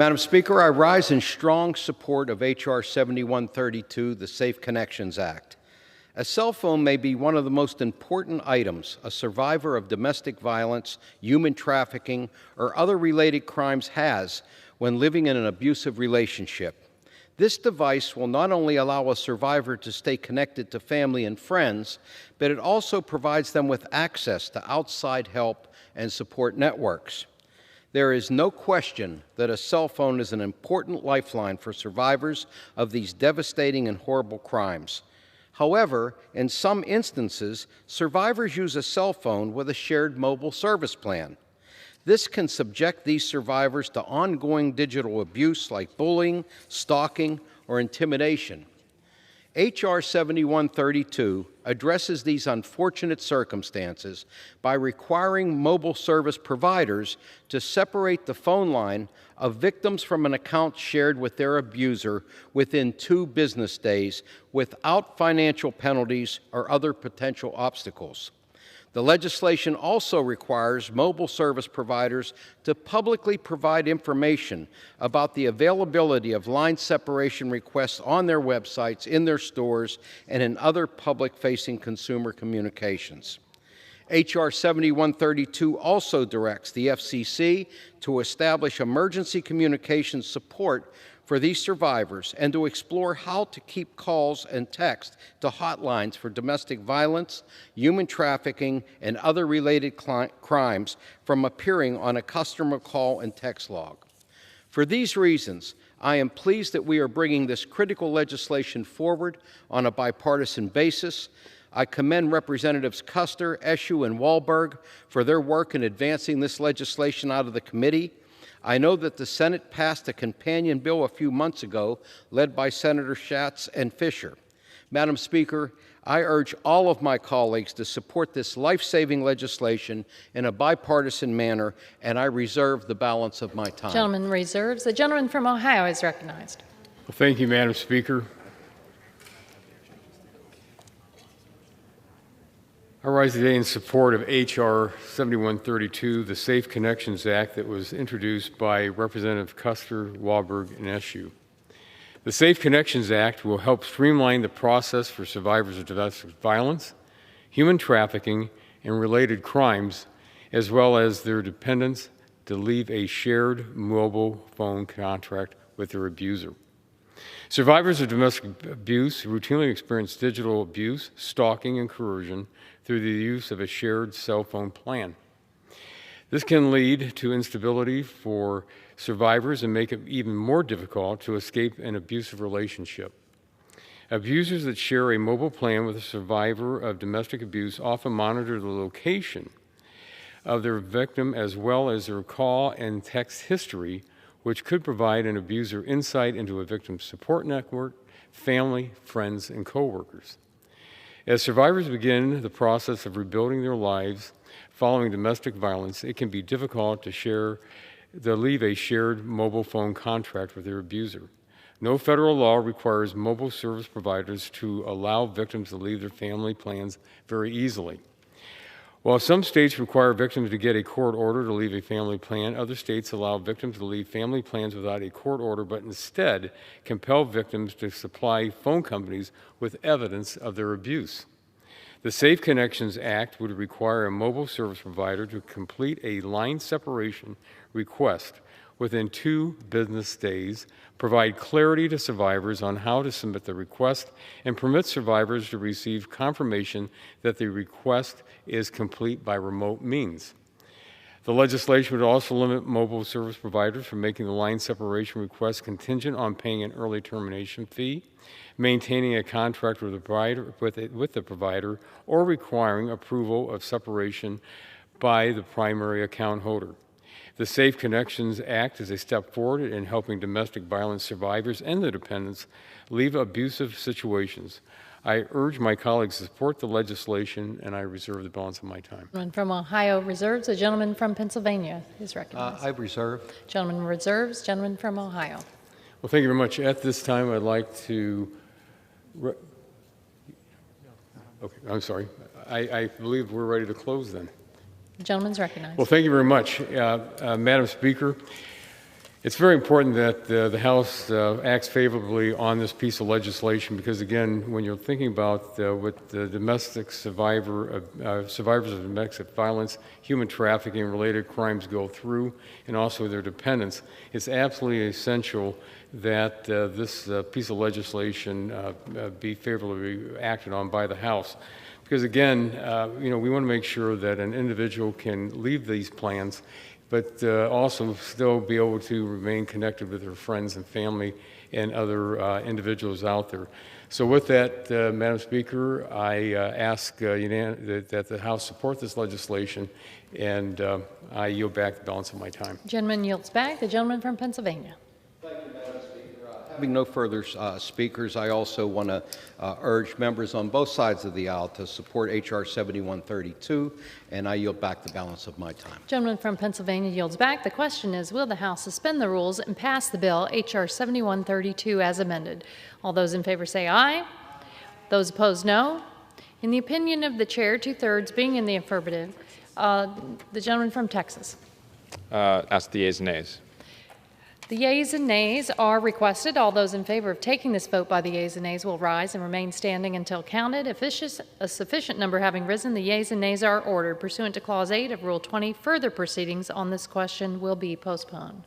Madam Speaker, I rise in strong support of H.R. 7132, the Safe Connections Act. A cell phone may be one of the most important items a survivor of domestic violence, human trafficking, or other related crimes has when living in an abusive relationship. This device will not only allow a survivor to stay connected to family and friends, but it also provides them with access to outside help and support networks. There is no question that a cell phone is an important lifeline for survivors of these devastating and horrible crimes. However, in some instances, survivors use a cell phone with a shared mobile service plan. This can subject these survivors to ongoing digital abuse like bullying, stalking, or intimidation. H.R. 7132 addresses these unfortunate circumstances by requiring mobile service providers to separate the phone line of victims from an account shared with their abuser within 2 business days without financial penalties or other potential obstacles. The legislation also requires mobile service providers to publicly provide information about the availability of line separation requests on their websites, in their stores, and in other public-facing consumer communications. H.R. 7132 also directs the FCC to establish emergency communications support for these survivors and to explore how to keep calls and text to hotlines for domestic violence, human trafficking, and other related crimes from appearing on a customer call and text log. For these reasons, I am pleased that we are bringing this critical legislation forward on a bipartisan basis. I commend Representatives Custer, Eshoo, and Wahlberg for their work in advancing this legislation out of the committee. I know that the Senate passed a companion bill a few months ago, led by Senators Schatz and Fisher. Madam Speaker, I urge all of my colleagues to support this life-saving legislation in a bipartisan manner, and I reserve the balance of my time. Gentleman reserves. The gentleman from Ohio is recognized. Well, thank you, Madam Speaker. I rise today in support of H.R. 7132, the Safe Connections Act that was introduced by Representative Custer, Wahlberg, and Eshoo. The Safe Connections Act will help streamline the process for survivors of domestic violence, human trafficking, and related crimes, as well as their dependents to leave a shared mobile phone contract with their abuser. Survivors of domestic abuse routinely experience digital abuse, stalking, and coercion through the use of a shared cell phone plan. This can lead to instability for survivors and make it even more difficult to escape an abusive relationship. Abusers that share a mobile plan with a survivor of domestic abuse often monitor the location of their victim as well as their call and text history, which could provide an abuser insight into a victim's support network, family, friends, and coworkers. As survivors begin the process of rebuilding their lives following domestic violence, it can be difficult to leave a shared mobile phone contract with their abuser. No federal law requires mobile service providers to allow victims to leave their family plans very easily. While some states require victims to get a court order to leave a family plan, other states allow victims to leave family plans without a court order, but instead compel victims to supply phone companies with evidence of their abuse. The Safe Connections Act would require a mobile service provider to complete a line separation request within 2 business days, provide clarity to survivors on how to submit the request, and permit survivors to receive confirmation that the request is complete by remote means. The legislation would also limit mobile service providers from making the line separation request contingent on paying an early termination fee, maintaining a contract with the provider, or requiring approval of separation by the primary account holder. The Safe Connections Act is a step forward in helping domestic violence survivors and their dependents leave abusive situations. I urge my colleagues to support the legislation, and I reserve the balance of my time. Gentleman from Ohio reserves. The gentleman from Pennsylvania is recognized. I reserve. Gentleman reserves. Gentleman from Ohio. Well, thank you very much. At this time, I'd like to... Okay, I'm sorry. I believe we're ready to close then. The gentleman's recognized. Well, thank you very much. Madam Speaker, It's very important that the House acts favorably on this piece of legislation because, again, when you're thinking about what the survivors of domestic violence, human trafficking, related crimes go through, and also their dependents, it's absolutely essential that this piece of legislation be favorably acted on by the House. Because, again, we want to make sure that an individual can leave these plans but also still be able to remain connected with their friends and family and other individuals out there. So with that, Madam Speaker, I ask that the House support this legislation, and I yield back the balance of my time. Gentleman yields back. The gentleman from Pennsylvania. Thank you, Madam Speaker. Having no further speakers, I also want to urge members on both sides of the aisle to support H.R. 7132, and I yield back the balance of my time. Gentleman from Pennsylvania yields back. The question is, will the House suspend the rules and pass the bill H.R. 7132 as amended? All those in favor say aye. Those opposed, no. In the opinion of the chair, 2/3 being in the affirmative, the gentleman from Texas. Ask the yeas and nays. The yeas and nays are requested. All those in favor of taking this vote by the yeas and nays will rise and remain standing until counted. If a sufficient number having risen, the yeas and nays are ordered. Pursuant to Clause 8 of Rule 20, further proceedings on this question will be postponed.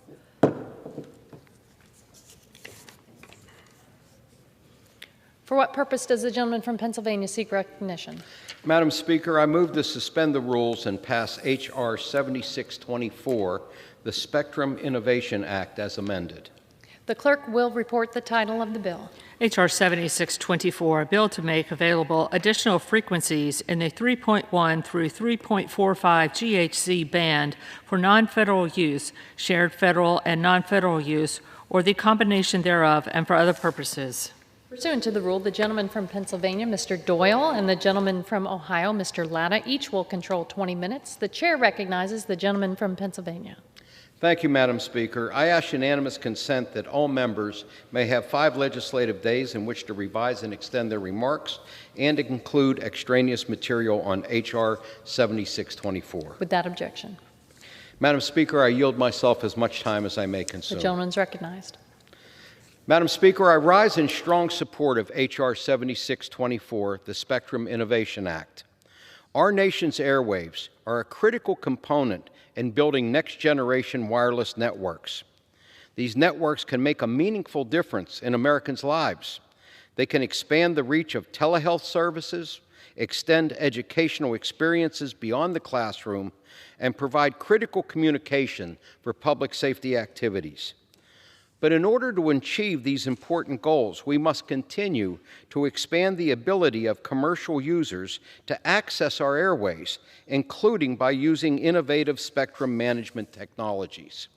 For what purpose does the gentleman from Pennsylvania seek recognition? Madam Speaker, I move to suspend the rules and pass H.R. 7624, the Spectrum Innovation Act, as amended. The clerk will report the title of the bill. H.R. 7624, a bill to make available additional frequencies in the 3.1 through 3.45 GHz band for non-federal use, shared federal and non-federal use, or the combination thereof, and for other purposes. Pursuant to the rule, the gentleman from Pennsylvania, Mr. Doyle, and the gentleman from Ohio, Mr. Latta, each will control 20 minutes. The chair recognizes the gentleman from Pennsylvania. Thank you, Madam Speaker. I ask unanimous consent that all members may have 5 legislative days in which to revise and extend their remarks and to include extraneous material on H.R. 7624. Without objection. Madam Speaker, I yield myself as much time as I may consume. The gentleman's recognized. Madam Speaker, I rise in strong support of H.R. 7624, the Spectrum Innovation Act. Our nation's airwaves are a critical component in building next-generation wireless networks. These networks can make a meaningful difference in Americans' lives. They can expand the reach of telehealth services, extend educational experiences beyond the classroom, and provide critical communication for public safety activities. But in order to achieve these important goals, we must continue to expand the ability of commercial users to access our airways, including by using innovative spectrum management technologies.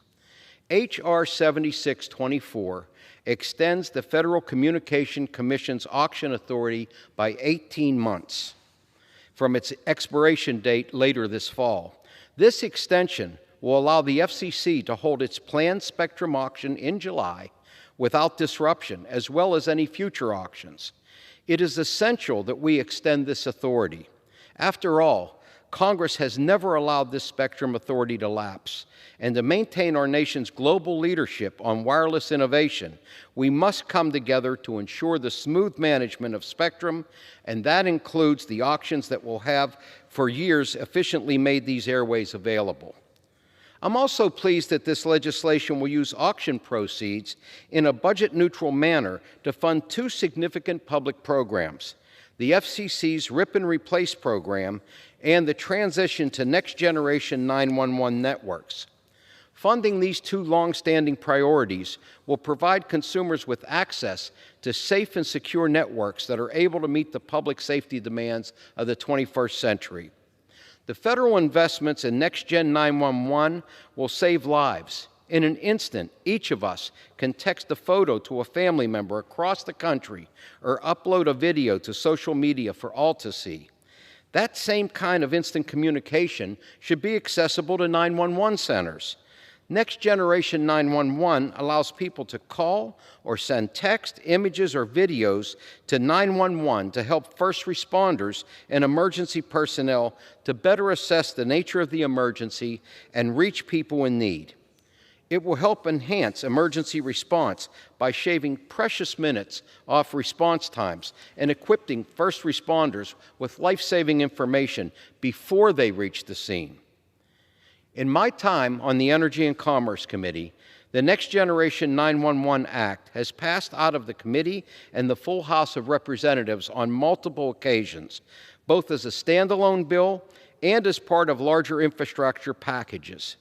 H.R. 7624 extends the Federal Communications Commission's auction authority by 18 months from its expiration date later this fall. This extension will allow the FCC to hold its planned spectrum auction in July without disruption, as well as any future auctions. It is essential that we extend this authority. After all, Congress has never allowed this spectrum authority to lapse, and to maintain our nation's global leadership on wireless innovation, we must come together to ensure the smooth management of spectrum, and that includes the auctions that will have for years efficiently made these airways available. I'm also pleased that this legislation will use auction proceeds in a budget-neutral manner to fund 2 significant public programs, the FCC's Rip and Replace program and the transition to next-generation 911 networks. Funding these 2 long-standing priorities will provide consumers with access to safe and secure networks that are able to meet the public safety demands of the 21st century. The federal investments in Next-Gen 911 will save lives. In an instant, each of us can text a photo to a family member across the country or upload a video to social media for all to see. That same kind of instant communication should be accessible to 911 centers. Next Generation 911 allows people to call or send text, images, or videos to 911 to help first responders and emergency personnel to better assess the nature of the emergency and reach people in need. It will help enhance emergency response by shaving precious minutes off response times and equipping first responders with life-saving information before they reach the scene. In my time on the Energy and Commerce Committee, the Next Generation 911 Act has passed out of the committee and the full House of Representatives on multiple occasions, both as a standalone bill and as part of larger infrastructure packages.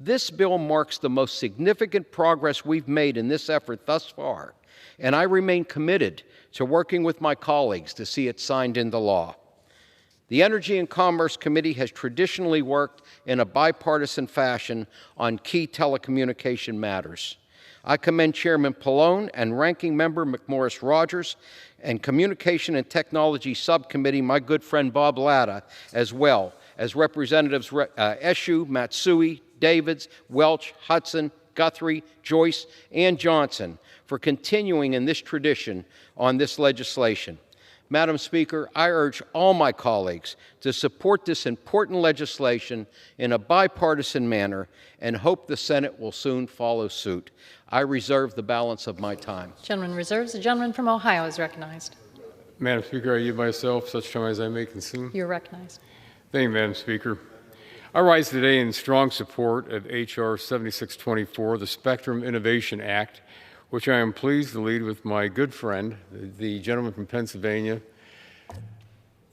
This bill marks the most significant progress we've made in this effort thus far, and I remain committed to working with my colleagues to see it signed into law. The Energy and Commerce Committee has traditionally worked in a bipartisan fashion on key telecommunication matters. I commend Chairman Pallone and Ranking Member McMorris Rogers and Communication and Technology Subcommittee, my good friend Bob Latta, as well as Representatives Eshoo, Matsui, Davids, Welch, Hudson, Guthrie, Joyce, and Johnson for continuing in this tradition on this legislation. Madam Speaker, I urge all my colleagues to support this important legislation in a bipartisan manner and hope the Senate will soon follow suit. I reserve the balance of my time. Gentleman reserves. The gentleman from Ohio is recognized. Madam Speaker, I yield myself such time as I may consume. You're recognized. Thank you, Madam Speaker. I rise today in strong support of H.R. 7624, the Spectrum Innovation Act, which I am pleased to lead with my good friend, the gentleman from Pennsylvania,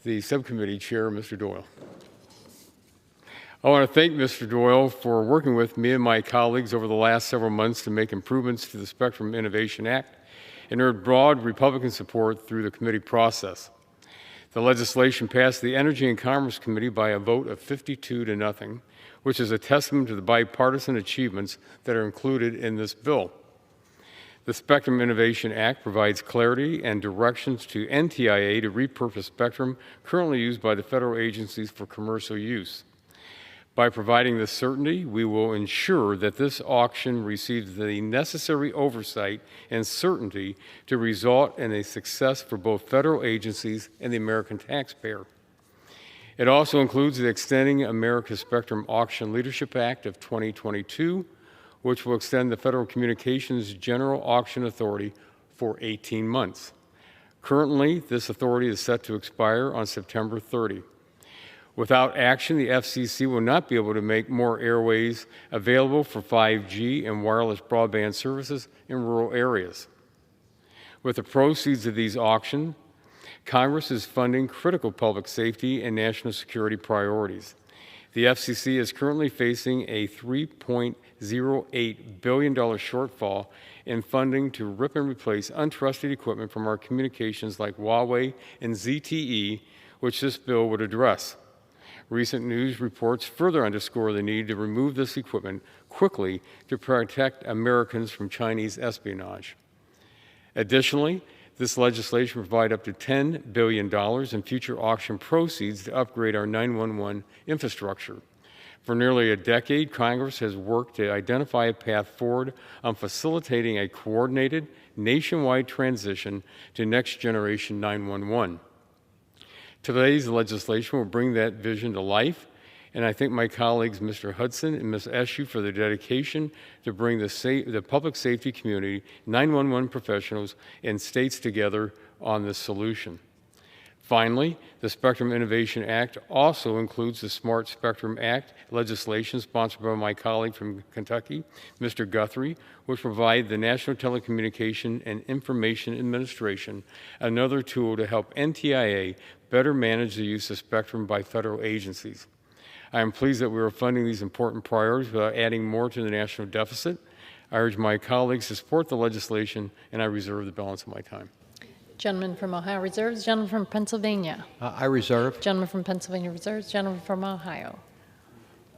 the subcommittee chair, Mr. Doyle. I want to thank Mr. Doyle for working with me and my colleagues over the last several months to make improvements to the Spectrum Innovation Act and earned broad Republican support through the committee process. The legislation passed the Energy and Commerce Committee by a vote of 52-0, which is a testament to the bipartisan achievements that are included in this bill. The Spectrum Innovation Act provides clarity and directions to NTIA to repurpose spectrum currently used by the federal agencies for commercial use. By providing this certainty, we will ensure that this auction receives the necessary oversight and certainty to result in a success for both federal agencies and the American taxpayer. It also includes the Extending America's Spectrum Auction Leadership Act of 2022, which will extend the Federal Communications General Auction Authority for 18 months. Currently, this authority is set to expire on September 30. Without action, the FCC will not be able to make more airways available for 5G and wireless broadband services in rural areas. With the proceeds of these auctions, Congress is funding critical public safety and national security priorities. The FCC is currently facing a $3.08 billion shortfall in funding to rip and replace untrusted equipment from our communications like Huawei and ZTE, which this bill would address. Recent news reports further underscore the need to remove this equipment quickly to protect Americans from Chinese espionage. Additionally, this legislation will provide up to $10 billion in future auction proceeds to upgrade our 911 infrastructure. For nearly a decade, Congress has worked to identify a path forward on facilitating a coordinated, nationwide transition to next generation 911. Today's legislation will bring that vision to life, and I thank my colleagues, Mr. Hudson and Ms. Eshoo, for their dedication to bring the public safety community, 911 professionals, and states together on this solution. Finally, the Spectrum Innovation Act also includes the Smart Spectrum Act legislation sponsored by my colleague from Kentucky, Mr. Guthrie, which provide the National Telecommunication and Information Administration another tool to help NTIA better manage the use of spectrum by federal agencies. I am pleased that we are funding these important priorities without adding more to the national deficit. I urge my colleagues to support the legislation, and I reserve the balance of my time. Gentleman from Ohio reserves. Gentleman from Pennsylvania. I reserve. Gentleman from Pennsylvania reserves. Gentleman from Ohio.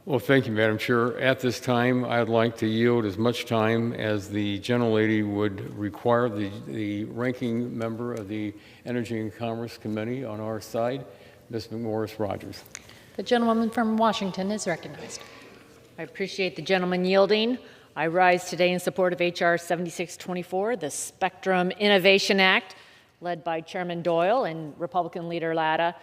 Well, thank you, Madam Chair. At this time, I'd like to yield as much time as the gentlelady would require. The ranking member of the Energy and Commerce Committee on our side, Ms. McMorris Rogers. The gentlewoman from Washington is recognized. I appreciate the gentleman yielding. I rise today in support of H.R. 7624, the Spectrum Innovation Act, led by Chairman Doyle and Republican Leader Latta.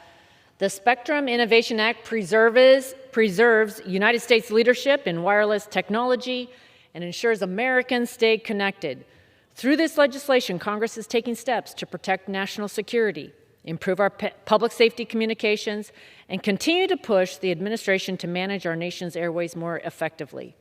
The Spectrum Innovation Act preserves United States leadership in wireless technology and ensures Americans stay connected. Through this legislation, Congress is taking steps to protect national security, improve our public safety communications, and continue to push the administration to manage our nation's airways more effectively.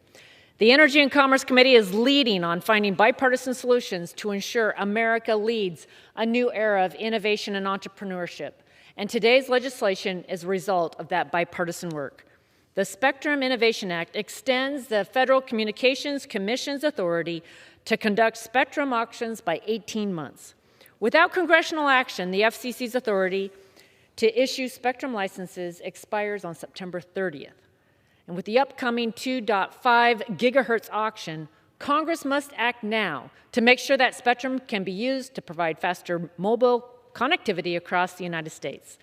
The Energy and Commerce Committee is leading on finding bipartisan solutions to ensure America leads a new era of innovation and entrepreneurship. And today's legislation is a result of that bipartisan work. The Spectrum Innovation Act extends the Federal Communications Commission's authority to conduct spectrum auctions by 18 months. Without congressional action, the FCC's authority to issue spectrum licenses expires on September 30th. And with the upcoming 2.5 gigahertz auction, Congress must act now to make sure that spectrum can be used to provide faster mobile connectivity across the United States.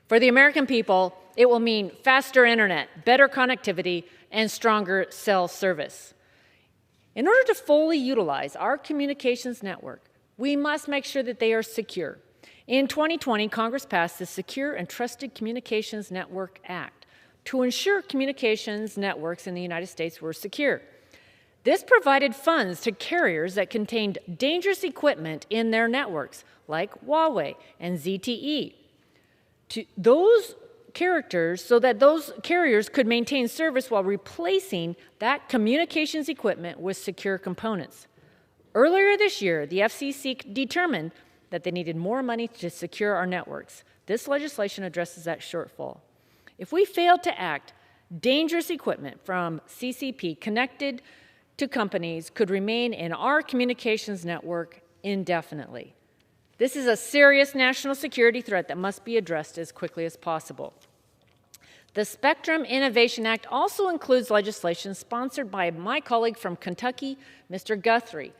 For the American people, it will mean faster internet, better connectivity, and stronger cell service. In order to fully utilize our communications network, we must make sure that they are secure. In 2020, Congress passed the Secure and Trusted Communications Network Act to ensure communications networks in the United States were secure. This provided funds to carriers that contained dangerous equipment in their networks, like Huawei and ZTE, to those characters so that those carriers could maintain service while replacing that communications equipment with secure components. Earlier this year, the FCC determined that they needed more money to secure our networks. This legislation addresses that shortfall. If we fail to act, dangerous equipment from CCP connected to companies could remain in our communications network indefinitely. This is a serious national security threat that must be addressed as quickly as possible. The Spectrum Innovation Act also includes legislation sponsored by my colleague from Kentucky, Mr. Guthrie,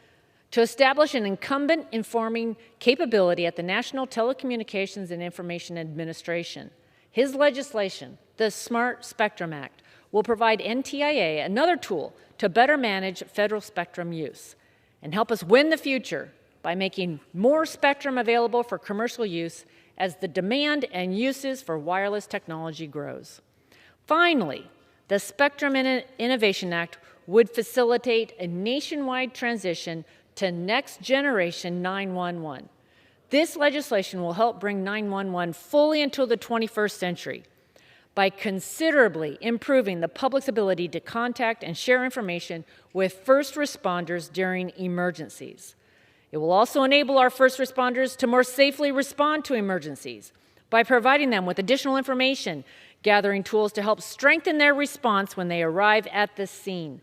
to establish an incumbent informing capability at the National Telecommunications and Information Administration. His legislation, the Smart Spectrum Act, will provide NTIA another tool to better manage federal spectrum use and help us win the future by making more spectrum available for commercial use as the demand and uses for wireless technology grows. Finally, the Spectrum Innovation Act would facilitate a nationwide transition to next generation 911. This legislation will help bring 911 fully into the 21st century by considerably improving the public's ability to contact and share information with first responders during emergencies. It will also enable our first responders to more safely respond to emergencies by providing them with additional information, gathering tools to help strengthen their response when they arrive at the scene.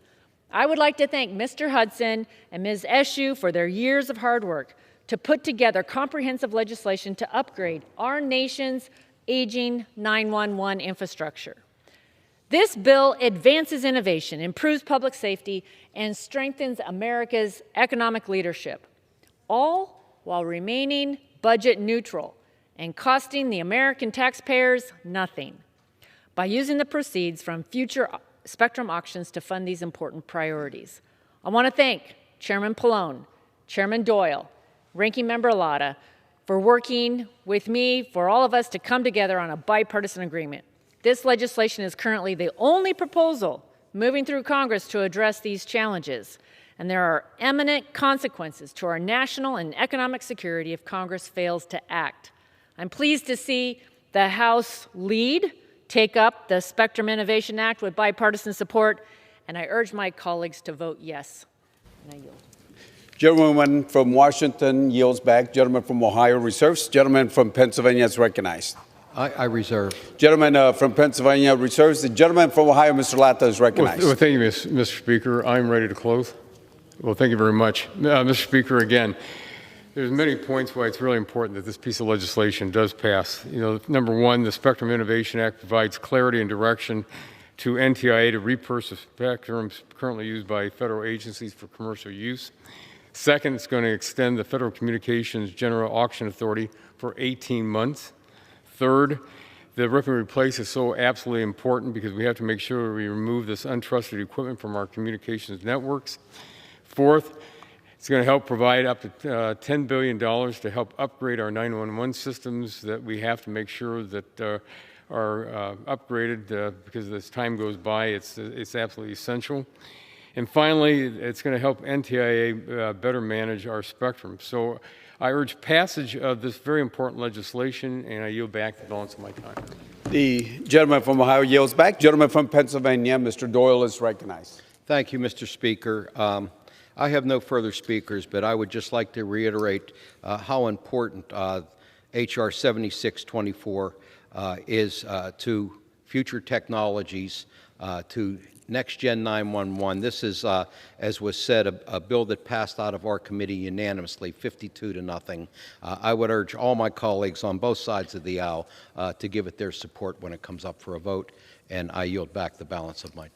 I would like to thank Mr. Hudson and Ms. Eshu for their years of hard work to put together comprehensive legislation to upgrade our nation's aging 911 infrastructure. This bill advances innovation, improves public safety, and strengthens America's economic leadership, all while remaining budget neutral and costing the American taxpayers nothing by using the proceeds from future spectrum auctions to fund these important priorities. I want to thank Chairman Pallone, Chairman Doyle, Ranking Member Latta, for working with me, for all of us to come together on a bipartisan agreement. This legislation is currently the only proposal moving through Congress to address these challenges, and there are imminent consequences to our national and economic security if Congress fails to act. I'm pleased to see the House lead take up the Spectrum Innovation Act with bipartisan support, and I urge my colleagues to vote yes. And I yield. Gentlewoman from Washington yields back. Gentleman from Ohio reserves. Gentleman from Pennsylvania is recognized. I reserve. Gentleman from Pennsylvania reserves. The gentleman from Ohio, Mr. Latta, is recognized. Well, thank you, Mr. Speaker. I'm ready to close. Well, thank you very much. Mr. Speaker, again, there's many points why it's really important that this piece of legislation does pass. You know, number one, the Spectrum Innovation Act provides clarity and direction to NTIA to repurpose the spectrum currently used by federal agencies for commercial use. Second, it's going to extend the Federal Communications General Auction Authority for 18 months. Third, the rip and replace is so absolutely important because we have to make sure we remove this untrusted equipment from our communications networks. Fourth, it's going to help provide up to $10 billion to help upgrade our 911 systems that we have to make sure that are upgraded because as time goes by, it's absolutely essential. And finally, it's going to help NTIA better manage our spectrum. So I urge passage of this very important legislation, and I yield back the balance of my time. The gentleman from Ohio yields back. Gentleman from Pennsylvania, Mr. Doyle is recognized. Thank you, Mr. Speaker. I have no further speakers, but I would just like to reiterate how important H.R. 7624 is to future technologies, to Next Gen 911. This is, as was said, a bill that passed out of our committee unanimously, 52-0. I would urge all my colleagues on both sides of the aisle to give it their support when it comes up for a vote, and I yield back the balance of my time.